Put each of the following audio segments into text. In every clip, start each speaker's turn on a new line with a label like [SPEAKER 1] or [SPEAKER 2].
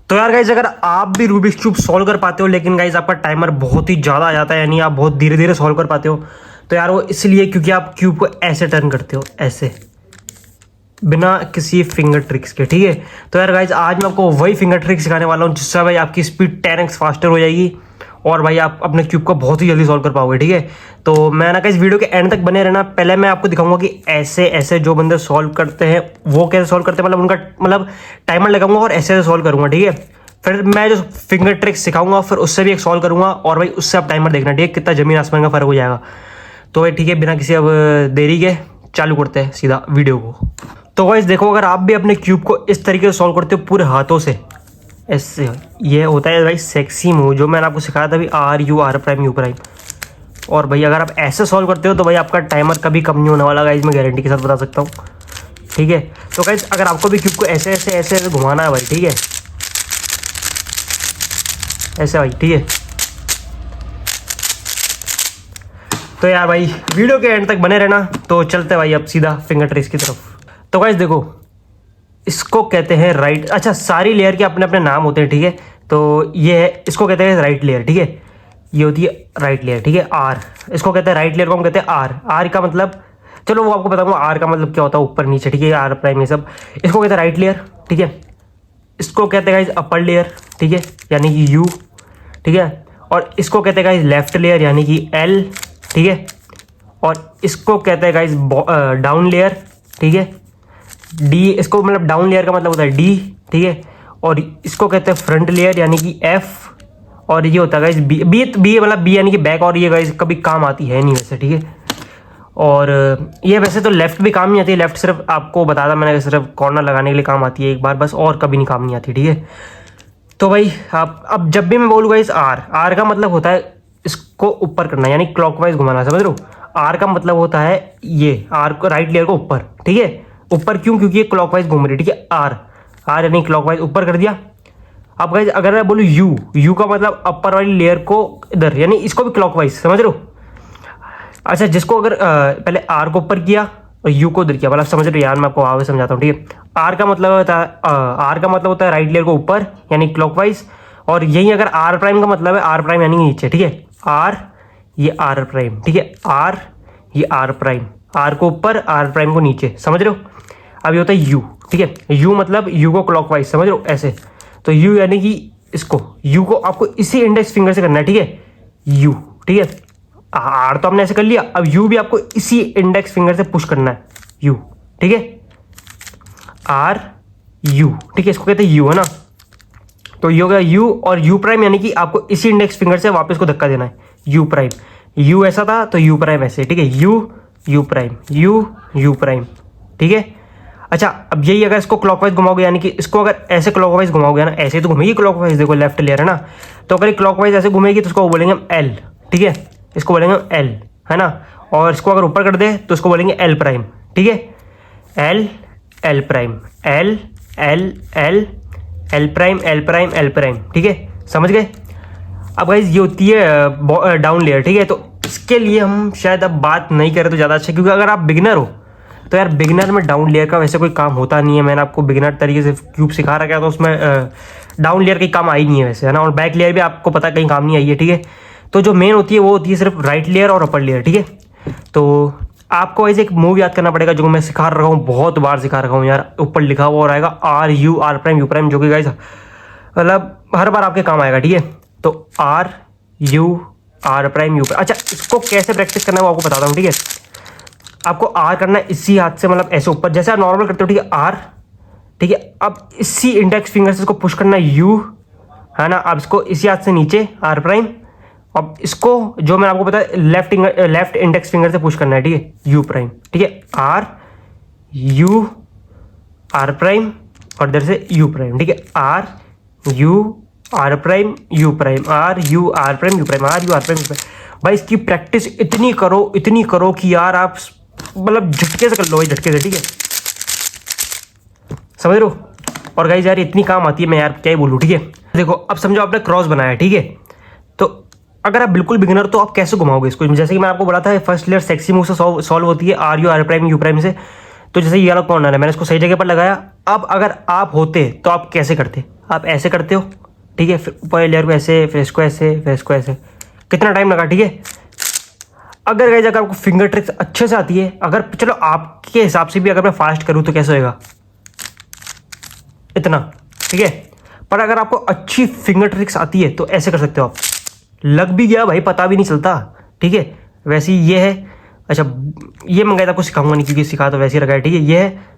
[SPEAKER 1] तो यार गाइज अगर आप भी रूबिक्स क्यूब सॉल्व कर पाते हो लेकिन गाइज आपका टाइमर बहुत ही ज़्यादा आ जाता है, यानी आप बहुत धीरे धीरे सॉल्व कर पाते हो, तो यार वो इसलिए क्योंकि आप क्यूब को ऐसे टर्न करते हो, ऐसे, बिना किसी फिंगर ट्रिक्स के। ठीक है, तो यार गाइज आज मैं आपको वही फिंगर ट्रिक सिखाने वाला हूँ जिससे भाई आपकी स्पीड 10x फास्टर हो जाएगी और भाई आप अपने क्यूब को बहुत ही जल्दी सॉल्व कर पाओगे। ठीक है, तो मैं ना गाइज वीडियो के एंड तक बने रहना। पहले मैं आपको दिखाऊंगा कि ऐसे ऐसे जो बंदे सॉल्व करते हैं वो कैसे सॉल्व करते हैं, मतलब उनका मतलब टाइमर लगाऊंगा और ऐसे ऐसे सॉल्व करूंगा। ठीक है, फिर मैं जो फिंगर ट्रिक सिखाऊंगा फिर उससे भी एक सॉल्व करूंगा और भाई उससे आप टाइमर देखना। ठीक है, कितना जमीन आसमान का फर्क हो जाएगा। तो भाई ठीक है, बिना किसी अब देरी के चालू करते हैं सीधा वीडियो को। तो गाइस देखो, अगर आप भी अपने क्यूब को इस तरीके से सॉल्व करते हो पूरे हाथों से ऐसे, ये होता है भाई सेक्सी मूव जो मैंने आपको सिखाया था अभी, RU R'। और भाई अगर आप ऐसे सॉल्व करते हो तो भाई आपका टाइमर कभी कम नहीं होने वाला गाइस, मैं गारंटी के साथ बता सकता हूँ। ठीक है, तो गाइस अगर आपको भी क्यूब को ऐसे ऐसे ऐसे ऐसे घुमाना है भाई, ठीक है, ऐसे भाई, ठीक है, तो यार भाई वीडियो के एंड तक बने रहना। तो चलते भाई अब सीधा फिंगर ट्रिक्स की तरफ। तो गाइस देखो, इसको कहते हैं राइट, अच्छा सारी लेयर के अपने अपने नाम होते हैं। ठीक है, तो ये है, इसको कहते हैं राइट लेयर। ठीक है, ये होती है राइट लेयर। ठीक है, आर, इसको कहते हैं राइट लेयर को हम कहते हैं आर। आर का मतलब, चलो वो आपको बताऊंगा आर का मतलब क्या होता है, ऊपर नीचे। ठीक है, आर प्राइम ये सब, इसको कहते हैं राइट लेयर। ठीक है, इसको कहते हैं गाइस अपर लेयर। ठीक है, यानी कि यू। ठीक है, और इसको कहते हैं गाइस लेफ्ट लेयर यानी कि एल। ठीक है, और इसको कहते हैं गाइस डाउन लेयर। ठीक है, डी, इसको मतलब डाउन लेयर का मतलब होता है डी। ठीक है, और इसको कहते हैं फ्रंट लेयर यानी कि एफ। और ये होता है गाइस बी। बी मतलब बी यानी कि बैक, और ये गाइस कभी काम आती है नहीं वैसे। ठीक है, और ये वैसे तो लेफ्ट भी काम नहीं आती है, लेफ्ट सिर्फ आपको बता था मैंने, सिर्फ कॉर्नर लगाने के लिए काम आती है एक बार बस, और कभी नहीं काम नहीं आती। ठीक है, तो भाई आप अब जब भी मैं बोलूँगा इस आर का मतलब होता है इसको ऊपर करना यानी क्लॉकवाइज घुमाना, समझ रहे हो। आर का मतलब होता है ये आर को, राइट लेयर को ऊपर। ठीक है, ऊपर क्यों, क्योंकि ये क्लॉकवाइज घूम रही है। ठीक है, आर यानी क्लॉकवाइज ऊपर कर दिया। अब गाइस अगर मैं बोलूँ यू का मतलब अपर वाली लेयर को इधर, यानी इसको भी क्लॉकवाइज, समझ रहे हो। अच्छा, जिसको अगर पहले आर को ऊपर किया और यू को उधर किया, मतलब समझ रहे हो यार, मैं आपको आगे समझाता हूँ। ठीक है, आर का मतलब होता है राइट लेयर को ऊपर यानी क्लॉकवाइज, और यही अगर आर प्राइम का मतलब है आर प्राइम यानी नीचे। ठीक है, आर, ये आर प्राइम। ठीक है, आर, ये आर प्राइम, आर को ऊपर आर प्राइम को नीचे, समझ रहे हो। अब ये होता है यू। ठीक है, यू मतलब यू को क्लॉकवाइज, समझ रहे हो ऐसे। तो यू यानी कि इसको, यू को आपको इसी इंडेक्स फिंगर से करना है। ठीक है, यू। ठीक है, आर तो हमने ऐसे कर लिया, अब यू भी आपको इसी इंडेक्स फिंगर से पुश करना है, यू। ठीक है, आर यू। ठीक है, इसको कहते हैं यू, है ना। तो ये हो गया यू, और यू प्राइम यानी कि आपको इसी इंडेक्स फिंगर से वापस को धक्का देना है, यू प्राइम। यू ऐसा था तो यू प्राइम ऐसे। ठीक है, यू प्राइम, यू प्राइम। ठीक है, अच्छा अब यही अगर इसको क्लॉकवाइज घुमाओगे यानी कि इसको अगर ऐसे क्लॉकवाइज घुमाओगे ना, ऐसे तो घूमेगी क्लॉकवाइज, देखो लेफ्ट लेयर है ना, तो अगर क्लॉकवाइज ऐसे घूमेगी तो इसको बोलेंगे हम एल। ठीक है, इसको बोलेंगे एल, है ना। और इसको अगर ऊपर कर दे तो इसको बोलेंगे एल प्राइम। ठीक है, L prime, L L L L prime, L prime, L prime. ठीक है, समझ गए। अब गाइस ये होती है डाउन लेयर। ठीक है, तो इसके लिए हम शायद अब बात नहीं करें तो ज़्यादा अच्छा, क्योंकि अगर आप बिगिनर हो तो यार बिगिनर में डाउन लेयर का वैसे कोई काम होता नहीं है। मैंने आपको बिगिनर तरीके से क्यूब सिखा रखा है तो उसमें डाउन लेयर का काम आई नहीं है वैसे, है ना। और बैक लेयर भी आपको पता कहीं काम नहीं आई है। ठीक है, तो जो मेन होती है वो होती है सिर्फ राइट लेयर और अपर लेयर। ठीक है, तो आपको ऐसे एक मूव याद करना पड़ेगा जो मैं सिखा रहा हूँ, बहुत बार सिखा रखा हूँ यार। ऊपर लिखा हुआ रहेगा RU R', जो कि गाइस मतलब हर बार आपके काम आएगा। ठीक है, तो RU R'। अच्छा, इसको कैसे प्रैक्टिस करना है वो आपको बताता हूँ। ठीक है, आपको आर करना है इसी हाथ से, मतलब ऐसे ऊपर जैसे आप नॉर्मल करते हो। ठीक है, आर। ठीक है, अब इसी इंडेक्स फिंगर से इसको पुश करना है यू, है ना। अब इसको इसी हाथ से नीचे आर प्राइम, अब इसको जो मैंने आपको बताया लेफ्ट इंडेक्स फिंगर से पुश करना है। ठीक है, यू प्राइम। ठीक है, आर यू आर प्राइम, और इधर से यू प्राइम। ठीक है, are you are prime you prime, are you are prime you prime, are you are prime you prime. भाई इसकी प्रैक्टिस इतनी करो कि यार आप मतलब झटके से कर लो भाई, झटके से। ठीक है, समझ रहे हो। और गाइस यार इतनी काम आती है, मैं यार क्या ही बोलूँ। ठीक है, देखो अब समझो आपने क्रॉस बनाया। ठीक है, तो अगर आप बिल्कुल बिगिनर तो आप कैसे घुमाओगे इसको, जैसे कि मैं आपको बोला था फर्स्ट लेयर सेक्सी मूव से सॉल्व होती है, RU R', से। तो जैसे ये वाला कॉर्नर है, मैंने इसको सही जगह पर लगाया। अब अगर आप होते तो आप कैसे करते, आप ऐसे करते हो, ठीक है, फिर ऊपर लेयर को ऐसे, फिर इसको ऐसे, फिर इसको ऐसे। कितना टाइम लगा, ठीक है। अगर गाइस अगर आपको फिंगर ट्रिक्स अच्छे से आती है, अगर चलो आपके हिसाब से भी अगर मैं फास्ट करूँ तो कैसे होएगा, इतना, ठीक है। पर अगर आपको अच्छी फिंगर ट्रिक्स आती है तो ऐसे कर सकते हो आप। लग भी गया भाई, पता भी नहीं चलता, ठीक है। वैसे ही ये है, अच्छा ये मंगाया था, आपको सिखाऊंगा नहीं क्योंकि सिखा तो वैसे ही रखा है, ठीक है। ये है,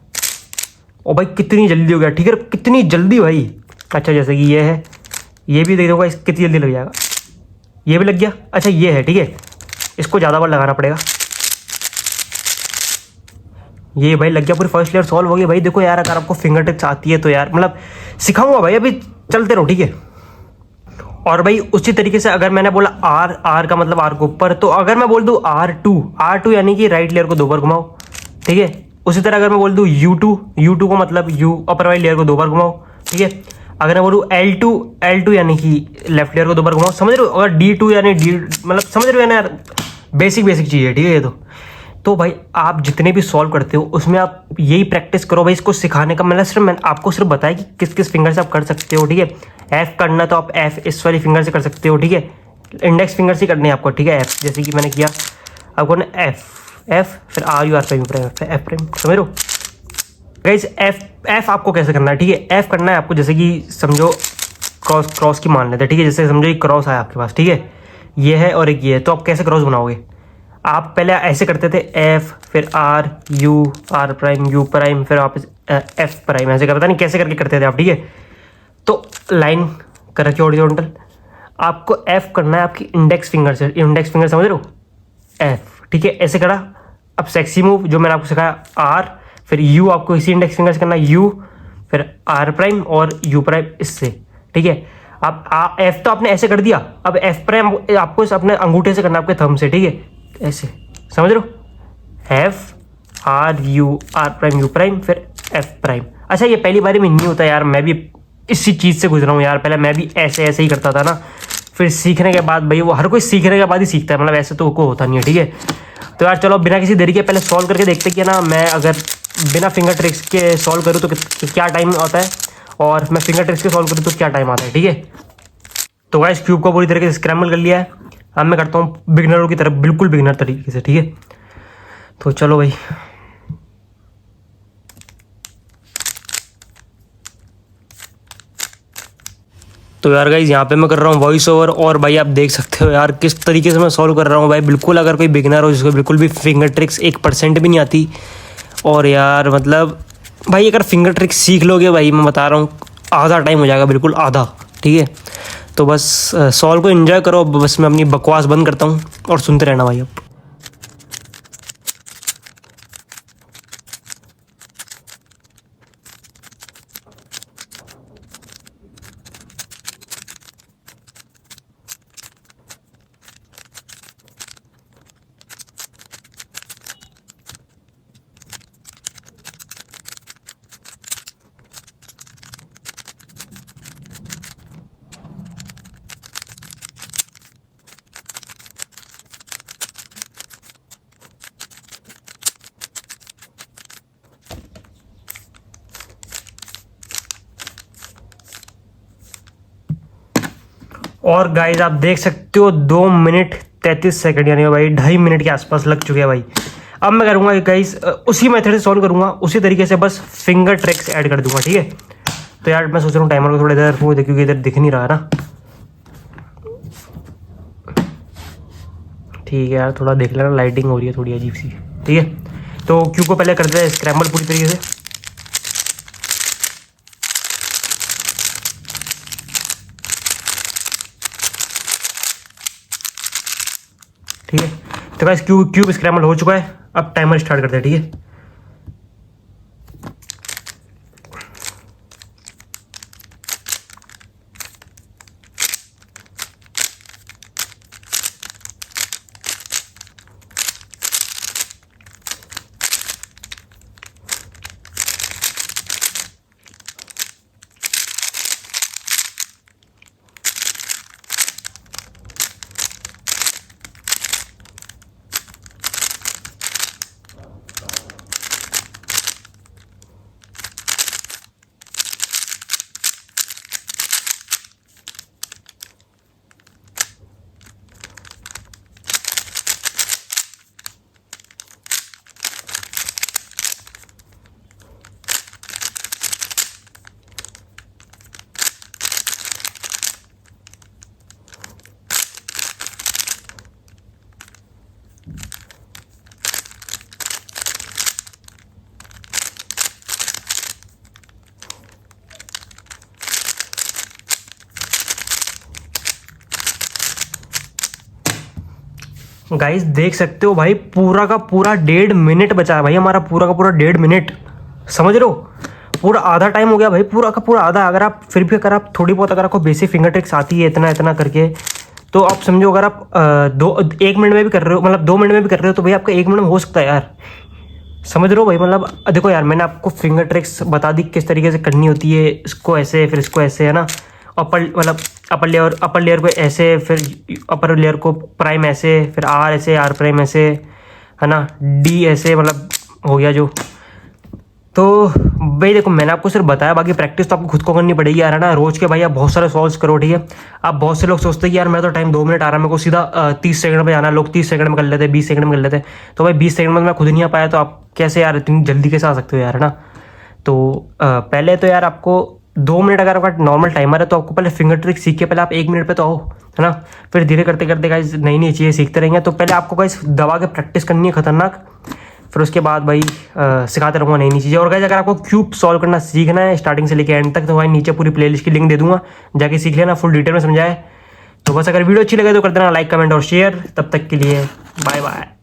[SPEAKER 1] ओ भाई कितनी जल्दी हो गया, ठीक है, कितनी जल्दी भाई। अच्छा जैसे कि ये है, ये भी देख दोगा कितनी जल्दी लग जाएगा, ये भी लग गया। अच्छा ये है, ठीक है, इसको ज़्यादा बार लगाना पड़ेगा। ये भाई लग गया, पूरी फर्स्ट लेयर सॉल्व हो गई भाई। देखो यार, अगर आपको फिंगर टिप्स आती है तो यार मतलब सिखाऊंगा भाई, अभी चलते रहो, ठीक है। और भाई उसी तरीके से अगर मैंने बोला आर, आर का मतलब आर के ऊपर, तो अगर मैं बोल दूँ R2, R2 यानी कि राइट लेयर को 2 बार घुमाओ, ठीक है। उसी तरह अगर मैं बोल दूँ U2, U2 को मतलब यू अपर वाली लेयर को 2 बार घुमाओ, ठीक है। अगर मैं बोलूँ L2, L2 यानी कि लेफ्ट लेयर को 2 बार घुमाओ, समझ रहे हो। अगर D2 यानी डी मतलब समझ रहे हो ना यार, बेसिक बेसिक चीज़ है, ठीक है ये तो भाई आप जितने भी सॉल्व करते हो उसमें आप यही प्रैक्टिस करो भाई। इसको सिखाने का मतलब सिर्फ मैंने आपको सिर्फ बताया कि किस किस फिंगर से आप कर सकते हो, ठीक है। एफ करना तो आप एफ इस वाली फिंगर से कर सकते हो, ठीक है। इंडेक्स फिंगर से करनी है आपको, ठीक है। एफ जैसे कि मैंने किया, आपको ना एफ एफ फिर R U R prime F prime, समझ लो गाइस। एफ आपको कैसे करना है, ठीक है। एफ करना है आपको जैसे कि समझो क्रॉस की मान लेते हैं, ठीक है। जैसे समझो एक क्रॉस है आपके पास, ठीक है, ये है और एक ये है, तो आप कैसे क्रॉस बनाओगे। आप पहले ऐसे करते थे, एफ फिर R प्राइम U प्राइम फिर वापस एफ प्राइम, ऐसे करता नहीं कैसे करके करते थे आप, ठीक है। तो लाइन कर रखी हॉरिजॉन्टल, आपको एफ करना है आपकी इंडेक्स फिंगर से। इंडेक्स फिंगर समझ रहे हो, एफ, ठीक है, ऐसे करा। अब सेक्सी मूव जो मैंने आपको सिखाया, आर फिर यू, आपको इसी इंडेक्स फिंगर से करना, यू फिर R प्राइम और U प्राइम इससे, ठीक है। अब एफ तो आपने ऐसे कर दिया, अब एफ प्राइम आपको अपने अंगूठे से करना, आपके थंब से, ठीक है, ऐसे, समझ रहे हो। F R prime U prime फिर एफ प्राइम। अच्छा ये पहली बारी में नहीं होता यार, मैं भी इसी चीज़ से गुजरा हूँ यार। पहले मैं भी ऐसे ऐसे ही करता था ना, फिर सीखने के बाद भाई, वो हर कोई सीखने के बाद ही सीखता है, मतलब ऐसे तो को होता नहीं है, ठीक है। तो यार चलो बिना किसी देरी के पहले सॉल्व करके देखते कि ना, मैं अगर बिना फिंगर ट्रिक्स के सॉल्व करूँ तो क्या टाइम आता है, और मैं फिंगर ट्रिक्स के सॉल्व करूँ तो क्या टाइम आता है, ठीक है। तो गाइस क्यूब को पूरी तरीके से स्क्रैम्बल कर लिया है। अब मैं करता हूँ बिगनरों की तरफ, बिल्कुल बिगनर तरीके से, ठीक है। तो चलो भाई, तो यार गाइस यहाँ पे मैं कर रहा हूँ वॉइस ओवर, और भाई आप देख सकते हो यार किस तरीके से मैं सॉल्व कर रहा हूँ भाई। बिल्कुल अगर कोई बिगिनर हो जिसको बिल्कुल भी फिंगर ट्रिक्स 1% भी नहीं आती, और यार मतलब भाई अगर फिंगर ट्रिक्स सीख लोगे भाई, मैं बता रहा हूँ आधा टाइम हो जाएगा, बिल्कुल आधा, ठीक है। तो बस सॉल्व को एंजॉय करो। बस मैं अपनी बकवास बंद करता हूँ और सुनते रहना भाई अब। और गाइज आप देख सकते हो 2 मिनट 33 सेकंड, यानी भाई 2.5 मिनट के आसपास लग चुके हैं भाई। अब मैं करूँगा गाइज उसी मेथड से सॉल्व करूँगा, उसी तरीके से बस फिंगर ट्रिक्स ऐड कर दूंगा, ठीक है। तो यार मैं सोच रहा हूँ टाइमर को थोड़ा इधर रखूँ क्योंकि इधर दिख नहीं रहा है ना, ठीक है यार, थोड़ा देख लेना, लाइटिंग हो रही है थोड़ी अजीब सी, ठीक है। तो क्यू को पहले कर दिया है स्क्रैम्बल पूरी तरीके से, ठीक है। तो गाइस क्यूब स्क्रैम्बल हो चुका है, अब टाइमर स्टार्ट करते हैं, ठीक है। गाइस देख सकते हो भाई, पूरा का पूरा 1.5 मिनट बचा है भाई हमारा, पूरा का पूरा 1.5 मिनट, समझ रहे हो? पूरा आधा टाइम हो गया भाई, पूरा का पूरा आधा। अगर आप फिर भी अगर आप थोड़ी बहुत अगर आपको बेसिक फिंगर ट्रिक्स आती है इतना इतना करके, तो आप समझो अगर आप 1 मिनट में भी कर रहे हो, मतलब 2 मिनट में भी कर रहे हो, तो भाई आपका 1 मिनट में हो सकता है यार, समझ रहे हो भाई? मतलब देखो यार, मैंने आपको फिंगर ट्रिक्स बता दी किस तरीके से करनी होती है, इसको ऐसे फिर इसको ऐसे, है ना? अपर मतलब अपर लेयर को ऐसे, फिर अपर लेयर को प्राइम ऐसे, फिर आर ऐसे, आर प्राइम ऐसे, है ना? डी ऐसे, मतलब हो गया जो। तो भाई देखो, मैंने आपको सिर्फ बताया, बाकी प्रैक्टिस तो आपको खुद को करनी पड़ेगी यार, है ना? रोज के भाई आप बहुत सारे सॉल्व करो, ठीक है? आप बहुत से लोग सोचते हैं कि यार मैं तो टाइम 2 मिनट आ रहा है, मेरे को सीधा 30 सेकंड में जाना है, लोग 30 सेकंड में कर लेते हैं, 20 सेकंड में कर लेते हैं। तो भाई 20 सेकंड में मैं खुद नहीं आ पाया, तो आप कैसे यार इतनी जल्दी कैसे आ सकते हो यार, है ना? तो पहले तो यार आपको 2 मिनट, अगर आपका नॉर्मल टाइमर है तो आपको पहले फिंगर ट्रिक सीख के पहले आप 1 मिनट पे तो आओ, है ना? फिर धीरे करते करते गाइस नई नई चीज़ें सीखते रहेंगे। तो पहले आपको गाइस दबा के प्रैक्टिस करनी है खतरनाक, फिर उसके बाद भाई सिखाते रहूँगा नई नई चीज़ें। और गाइस अगर आपको क्यूब सॉल्व करना सीखना है स्टार्टिंग से लेकर एंड तक, तो भाई नीचे पूरी प्लेलिस्ट की लिंक दे दूंगा, जाके सीख लेना, फुल डिटेल में समझाए। तो बस अगर वीडियो अच्छी लगे तो कर देना लाइक, कमेंट और शेयर। तब तक के लिए बाय बाय।